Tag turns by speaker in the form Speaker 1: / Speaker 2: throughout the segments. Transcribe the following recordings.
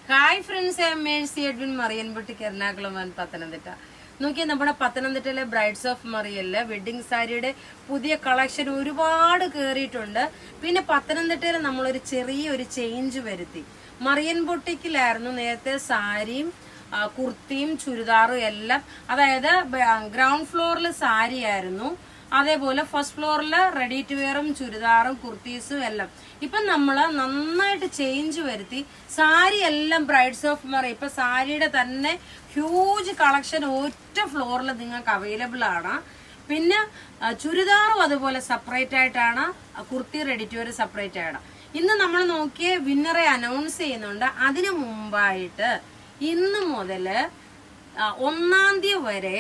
Speaker 1: Hi friends, I'm Mercy Edwin മറിയൻപുട്ടിക്ക് Ernakulam and Pathanamthitta. നോക്കിയാൽ നമ്മുടെ പത്തനംതിട്ടയിലെ ബ്രൈഡ്സ് ഓഫ് മറിയലില് വെഡിങ് സാരിയുടെ പുതിയ കളക്ഷൻ ഒരുപാട് കയറിയിട്ടുണ്ട്. പിന്നെ പത്തനംതിട്ടയിൽ നമ്മളൊരു ചെറിയൊരു ചേഞ്ച് വരുത്തി. മറിയൻ ബൊട്ടിക്കിലായിരുന്നു നേരത്തെ സാരിയും കുർത്തിയും ചുരിദാറും എല്ലാം, അതായത് ഗ്രൗണ്ട് ഫ്ലോറിൽ സാരി ആയിരുന്നു, അതേപോലെ ഫസ്റ്റ് ഫ്ലോറിൽ റെഡി ടു വെയറും ചുരിദാറും കുർത്തീസും എല്ലാം. ഇപ്പൊ നമ്മള് നന്നായിട്ട് ചേഞ്ച് വരുത്തി. സാരി എല്ലാം ബ്രൈഡ്സ് ഓഫ് മറി, ഇപ്പൊ സാരിയുടെ തന്നെ ഹ്യൂജ് കളക്ഷൻ ഒറ്റ ഫ്ലോറിൽ നിങ്ങൾക്ക് അവൈലബിൾ ആണ്. പിന്നെ ചുരിദാറും അതുപോലെ സെപ്പറേറ്റ് ആയിട്ടാണ്, kurti ready to wear separate ആണ്. ഇന്ന് നമ്മൾ നോക്കിയ വിന്നറെ അനൗൺസ് ചെയ്യുന്നുണ്ട്. അതിനു മുമ്പായിട്ട് ഇന്ന് മുതല് 1-ാം തീയതി വരെ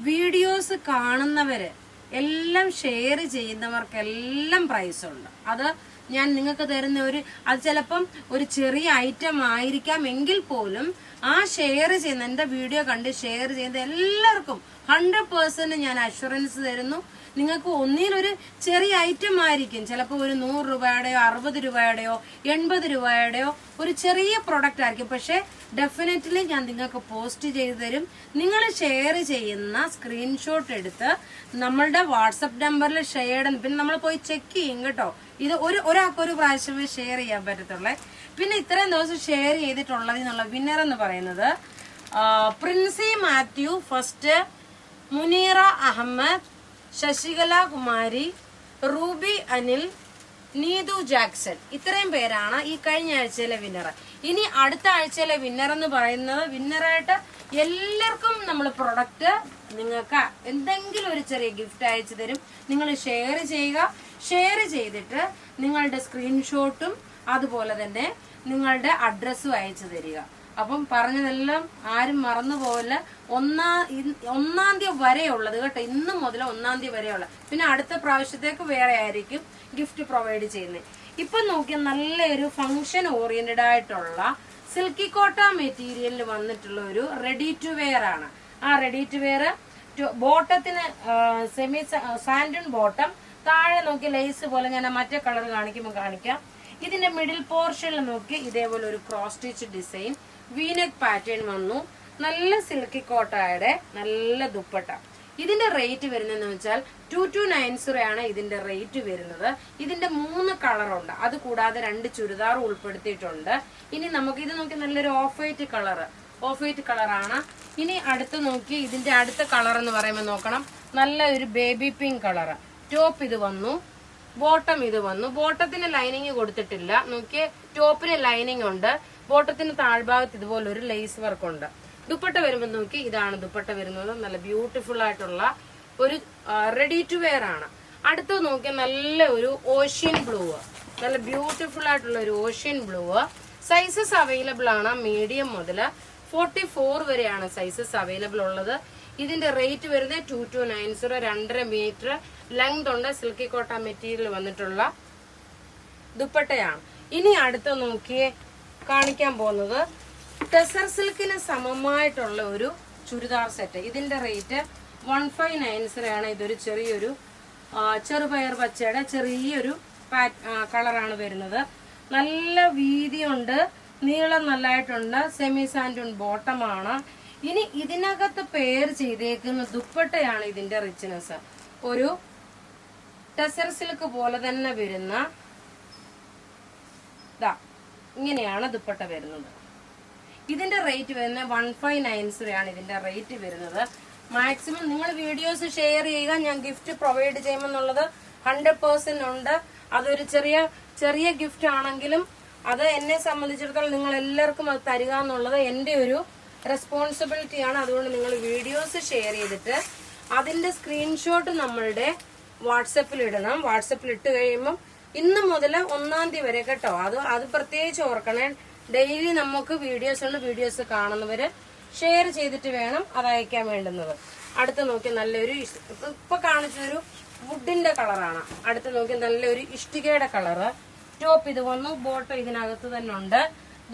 Speaker 1: വീഡിയോസ് കാണുന്നവര് എല്ലാം ഷെയർ ചെയ്യുന്നവർക്കെല്ലാം പ്രൈസ് ഉണ്ട്. അത് ഞാൻ നിങ്ങൾക്ക് തരുന്ന അത് ചിലപ്പം ഒരു ചെറിയ ഐറ്റം ആയിരിക്കാം എങ്കിൽ പോലും ആ ഷെയർ ചെയ്യുന്ന, എന്റെ വീഡിയോ കണ്ട് ഷെയർ ചെയ്യുന്ന എല്ലാവർക്കും 100% ഞാൻ അഷുറൻസ് തരുന്നു. നിങ്ങൾക്ക് ഒന്നിലൊരു ചെറിയ ഐറ്റം ആയിരിക്കും, ചിലപ്പോൾ ഒരു 100 രൂപയുടെയോ 60 രൂപയുടെയോ 80 രൂപയുടെയോ ഒരു ചെറിയ പ്രൊഡക്റ്റ് ആയിരിക്കും. പക്ഷെ ഡെഫിനറ്റ്ലി ഞാൻ നിങ്ങൾക്ക് പോസ്റ്റ് ചെയ്തു തരും. നിങ്ങൾ ഷെയർ ചെയ്യുന്ന സ്ക്രീൻഷോട്ട് എടുത്ത് നമ്മളുടെ വാട്സപ്പ് നമ്പറിൽ ഷെയർ, പിന്നെ നമ്മൾ പോയി ചെക്ക് ചെയ്യും കേട്ടോ. ഇത് ഒരാൾക്ക് ഒരു പ്രാവശ്യമേ ഷെയർ ചെയ്യാൻ പറ്റത്തുള്ളേ. പിന്നെ ഇത്രയും ദിവസം ഷെയർ ചെയ്തിട്ടുള്ളതിനുള്ള വിന്നർ എന്ന് പറയുന്നത് പ്രിൻസി മാത്യു ഫസ്റ്റ്, മുനീറ അഹമ്മദ്, ശശികല കുമാരി, റൂബി അനിൽ, നീതു ജാക്സൺ, ഇത്രയും പേരാണ് ഈ കഴിഞ്ഞ ആഴ്ചയിലെ വിന്നർ. ഇനി അടുത്ത ആഴ്ചയിലെ വിന്നർ എന്ന് പറയുന്നത്, വിന്നറായിട്ട് എല്ലാവർക്കും നമ്മൾ പ്രൊഡക്റ്റ് നിങ്ങൾക്ക് എന്തെങ്കിലും ഒരു ചെറിയ ഗിഫ്റ്റ് അയച്ചു തരും. നിങ്ങൾ ഷെയർ ചെയ്യുക. ഷെയർ ചെയ്തിട്ട് നിങ്ങളുടെ സ്ക്രീൻഷോട്ടും അതുപോലെ തന്നെ നിങ്ങളുടെ അഡ്രസ്സും അയച്ചു തരിക. അപ്പം പറഞ്ഞതെല്ലാം ആരും മറന്നു പോകല്ല. 1-ാം തീയതി വരെയുള്ളത് കേട്ടോ, ഇന്ന് മുതൽ 1-ാം തീയതി വരെയുള്ള. പിന്നെ അടുത്ത പ്രാവശ്യത്തേക്ക് വേറെ ആയിരിക്കും ഗിഫ്റ്റ് പ്രൊവൈഡ് ചെയ്യുന്നത്. ഇപ്പൊ നോക്കിയാൽ നല്ലൊരു ഫംഗ്ഷൻ ഓറിയന്റഡ് ആയിട്ടുള്ള സിൽക്കി കോട്ട മെറ്റീരിയലിൽ വന്നിട്ടുള്ള ഒരു റെഡി ടു വെയർ ആണ്. ആ റെഡി ടു വെയർ ബോട്ടത്തിന് സെമി സാൻഡൺ ബോട്ടം, താഴെ നോക്കി ലേസ് പോലെ, ഞാൻ മറ്റേ കളർ കാണിക്കാം. ഇതിന്റെ മിഡിൽ പോർഷനിൽ നോക്കി ഇതേപോലെ ഒരു cross stitch design, V-neck pattern വന്നു. നല്ല സിൽക്കി കോട്ടയുടെ നല്ല ദുപ്പട്ട. ഇതിന്റെ റേറ്റ് വരുന്നതെന്ന് വെച്ചാൽ 2290 ആണ് ഇതിന്റെ റേറ്റ് വരുന്നത്. ഇതിന്റെ 3 കളറുണ്ട്, അത് കൂടാതെ 2 ചുരിദാർ ഉൾപ്പെടുത്തിയിട്ടുണ്ട്. ഇനി നമുക്ക് ഇത് നോക്കി നല്ലൊരു ഓഫ് വൈറ്റ് കളറാണ്. ഇനി അടുത്ത് നോക്കി ഇതിന്റെ അടുത്ത കളർ എന്ന് പറയുമ്പോൾ നോക്കണം, നല്ല ഒരു ബേബി പിങ്ക് കളർ. ടോപ്പ് ഇത് വന്നു, ബോട്ടം ഇത് വന്നു. ബോട്ടത്തിന് ലൈനിങ് കൊടുത്തിട്ടില്ല, നോക്കിയേ ടോപ്പിന് ലൈനിങ് ഉണ്ട്. ബോട്ടത്തിന് താഴ്ഭാഗത്ത് ഇതുപോലെ ഒരു ലേസ് വർക്ക് ഉണ്ട്. ദുപ്പട്ട വരുമ്പോൾ നോക്കി, ഇതാണ് ദുപ്പട്ട വരുന്നത്. നല്ല ബ്യൂട്ടിഫുൾ ആയിട്ടുള്ള ഒരു റെഡി ടു വെയർ ആണ്. അടുത്ത് നോക്കിയാൽ നല്ല ഒരു ഓഷ്യൻ ബ്ലൂ, നല്ല ബ്യൂട്ടിഫുൾ ആയിട്ടുള്ള ഒരു ഓഷ്യൻ ബ്ലൂ. സൈസസ് അവൈലബിൾ ആണ്, മീഡിയം മുതൽ 44 വരെയാണ് സൈസസ് അവൈലബിൾ ഉള്ളത്. ഇതിന്റെ റേറ്റ് വരുന്നത് 2290, 2.5 മീറ്റർ ലെങ്ത് ഉണ്ട്. സിൽക്കി കോട്ട മെറ്റീരിയൽ വന്നിട്ടുള്ള ദുപ്പട്ടയാണ്. ഇനി അടുത്ത് നോക്കിയേ കാണിക്കാൻ പോകുന്നത് ടെസർ സിൽക്കിന് സമമായിട്ടുള്ള ഒരു ചുരിദാർ സെറ്റ്. ഇതിന്റെ റേറ്റ് 1590 ആണ്. ഇതൊരു ചെറിയൊരു ചെറുപയർ പച്ചയുടെ ചെറിയൊരു കളറാണ് വരുന്നത്. നല്ല വീതിയുണ്ട്, നീളം നല്ലതായിട്ടുണ്ട്. സെമി സാൻഡൂൺ ബോട്ടമാണ്. ഇനി ഇതിനകത്ത് പെയർ ചെയ്തേക്കുന്ന ദുപ്പട്ടയാണ് ഇതിന്റെ റിച്ച്നെസ്. ഒരു ടെസർ സിൽക്ക് പോലെ തന്നെ വരുന്ന ഇങ്ങനെയാണ് ദുപ്പട്ട വരുന്നത്. ഇതിന്റെ റേറ്റ് വരുന്നത് 1590 ആണ് ഇതിന്റെ റേറ്റ് വരുന്നത്. മാക്സിമം നിങ്ങൾ വീഡിയോസ് ഷെയർ ചെയ്യുക. ഞാൻ ഗിഫ്റ്റ് പ്രൊവൈഡ് ചെയ്യുമെന്നുള്ളത് 100% ഉണ്ട്. അതൊരു ചെറിയ ഗിഫ്റ്റ് ആണെങ്കിലും അത് എന്നെ സംബന്ധിച്ചിടത്തോളം നിങ്ങൾ എല്ലാവർക്കും അത് തരിക എന്നുള്ളത് എന്റെ ഒരു റെസ്പോൺസിബിലിറ്റിയാണ്. അതുകൊണ്ട് നിങ്ങൾ വീഡിയോസ് ഷെയർ ചെയ്തിട്ട് അതിന്റെ സ്ക്രീൻഷോട്ട് നമ്മളുടെ വാട്സപ്പിൽ ഇടണം. വാട്സപ്പിൽ ഇട്ട് കഴിയുമ്പം ഇന്ന് മുതൽ 1-ാം തീയതി വരെ കേട്ടോ, അത് പ്രത്യേകിച്ച് ഓർക്കണേ. ഡെയിലി നമുക്ക് വീഡിയോസ് ഉണ്ട്. വീഡിയോസ് കാണുന്നവര് ഷെയർ ചെയ്തിട്ട് വേണം അത് അയക്കാൻ വേണ്ടുന്നത്. അടുത്ത് നോക്കി നല്ലൊരു, ഇപ്പൊ കാണിച്ചൊരു വുഡിന്റെ കളറാണ്. അടുത്ത് നോക്കി നല്ലൊരു ഇഷ്ടികയുടെ കളറ്. ടോപ്പ് ഇത് വന്നു, ബോട്ടം ഇതിനകത്ത് തന്നെ ഉണ്ട്.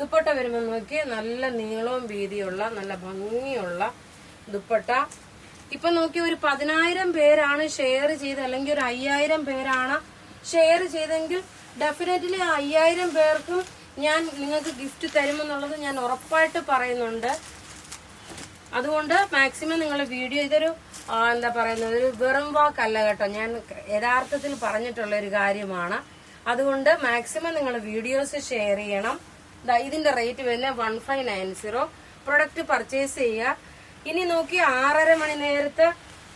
Speaker 1: ദുപ്പട്ട വരുമ്പോൾ നോക്കി നല്ല നീളവും വീതിയുള്ള നല്ല ഭംഗിയുള്ള ദുപ്പട്ട. ഇപ്പൊ നോക്കി ഒരു 10,000 പേരാണ് ഷെയർ ചെയ്ത്, അല്ലെങ്കിൽ ഒരു 5,000 പേരാണ് ഷെയർ ചെയ്തെങ്കിൽ ഡെഫിനറ്റ്ലി 5,000 പേർക്കും ഞാൻ നിങ്ങൾക്ക് ഗിഫ്റ്റ് തരുമെന്നുള്ളത് ഞാൻ ഉറപ്പായിട്ട് പറയുന്നുണ്ട്. അതുകൊണ്ട് മാക്സിമം നിങ്ങൾ വീഡിയോ ഇതൊരു എന്താ പറയുന്നത്, ഒരു വെറും വാക്കല്ല കേട്ടോ, ഞാൻ യഥാർത്ഥത്തിൽ പറഞ്ഞിട്ടുള്ള ഒരു കാര്യമാണ്. അതുകൊണ്ട് മാക്സിമം നിങ്ങൾ വീഡിയോസ് ഷെയർ ചെയ്യണം. ഇതിന്റെ റേറ്റ് വരുന്നത് 1590. പ്രൊഡക്റ്റ് പർച്ചേസ് ചെയ്യുക. ഇനി നോക്കി 6:30 മണി നേരത്ത്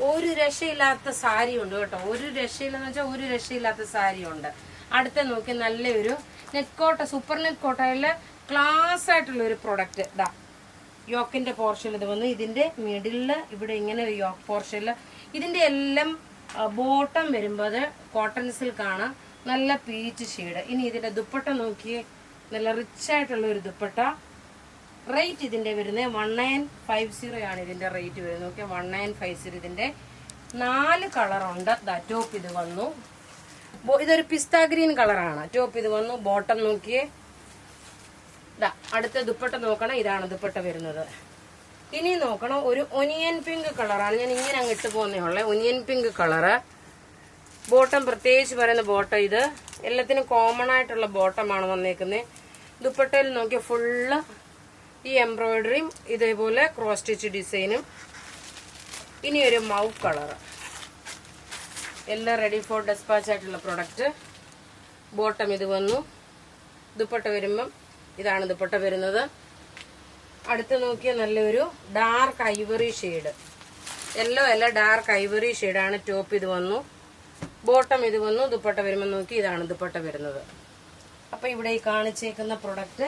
Speaker 1: ഒരു രക്ഷയില്ലാത്ത സാരി ഉണ്ട് കേട്ടോ. ഒരു രക്ഷയില്ലെന്ന് വെച്ചാൽ ഒരു രക്ഷയില്ലാത്ത സാരി ഉണ്ട്. അടുത്ത നോക്കി നല്ലൊരു നെറ്റ് കോട്ട, സൂപ്പർ നെറ്റ് കോട്ടയില് ക്ലാസ് ആയിട്ടുള്ള ഒരു പ്രൊഡക്റ്റ്. യോക്കിന്റെ പോർഷൻ ഇത് വന്നു. ഇതിന്റെ മിഡിലില് ഇവിടെ ഇങ്ങനെ ഒരു യോക്ക് പോർഷനില് ഇതിന്റെ എല്ലാം ബോട്ടം വരുമ്പോൾ കോട്ടൺ സിൽക്കാണ്, നല്ല പീച്ച് ഷെയ്ഡ്. ഇനി ഇതിന്റെ ദുപ്പട്ട നോക്കിയേ, നല്ല റിച്ച് ആയിട്ടുള്ള ഒരു ദുപ്പട്ട. റേറ്റ് ഇതിന്റെ വരുന്നത് 1950 ആണ് ഇതിന്റെ റേറ്റ് വരുന്നത്. നോക്കിയാൽ 1950. ഇതിന്റെ 4 കളറുണ്ട്. ടോപ്പ് ഇത് വന്നു, ഇതൊരു പിസ്ത ഗ്രീൻ കളറാണ്. ടോപ്പ് ഇത് വന്നു. ബോട്ടം നോക്കിയേ. അടുത്ത ദുപ്പട്ട നോക്കണം, ഇതാണ് ദുപ്പട്ട വരുന്നത്. ഇനി നോക്കണം, ഒരു ഒനിയൻ പിങ്ക് കളറാണ്. ഞാൻ ഇങ്ങനെ അങ്ങ് ഇട്ട് പോകുന്നേ ഉള്ളേ. Onion pink colour. ബോട്ടം പ്രത്യേകിച്ച് പറയുന്ന ബോട്ടം, ഇത് എല്ലാത്തിനും കോമൺ ആയിട്ടുള്ള ബോട്ടമാണ് വന്നേക്കുന്നത്. ദുപ്പട്ടയിൽ നോക്കിയ ഫുള്ള് ഈ എംബ്രോയിഡറിയും ഇതേപോലെ ക്രോസ് സ്റ്റിച്ച് ഡിസൈനും. ഇനി ഒരു മൗ കളറ്. എല്ലാം റെഡി ഫോർ ഡെസ്പാച്ച് ആയിട്ടുള്ള പ്രൊഡക്റ്റ്. ബോട്ടം ഇത് വന്നു. ദുപ്പട്ട വരുമ്പം ഇതാണ് ദുപ്പട്ട വരുന്നത്. അടുത്ത് നോക്കിയ നല്ലൊരു ഡാർക്ക് ഐവറി ഷെയ്ഡ്, യെല്ലോ അല്ല ഡാർക്ക് ഐവറി ഷെയ്ഡാണ്. ടോപ്പ് ഇത് വന്നു. ബോട്ടം ഇത് വന്നു. ദുപ്പട്ട വരുമ്പോൾ നോക്കി ഇതാണ് ദുപ്പട്ട വരുന്നത്. അപ്പൊ ഇവിടെ ഈ കാണിച്ചേക്കുന്ന പ്രൊഡക്റ്റ്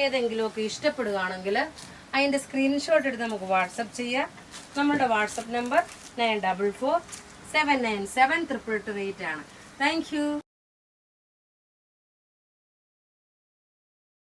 Speaker 1: ഏതെങ്കിലുമൊക്കെ ഇഷ്ടപ്പെടുകയാണെങ്കിൽ അതിന്റെ സ്ക്രീൻഷോട്ട് എടുത്ത് നമുക്ക് വാട്സപ്പ് ചെയ്യാം. നമ്മുടെ വാട്സപ്പ് നമ്പർ 9447972228 ആണ്. Thank you.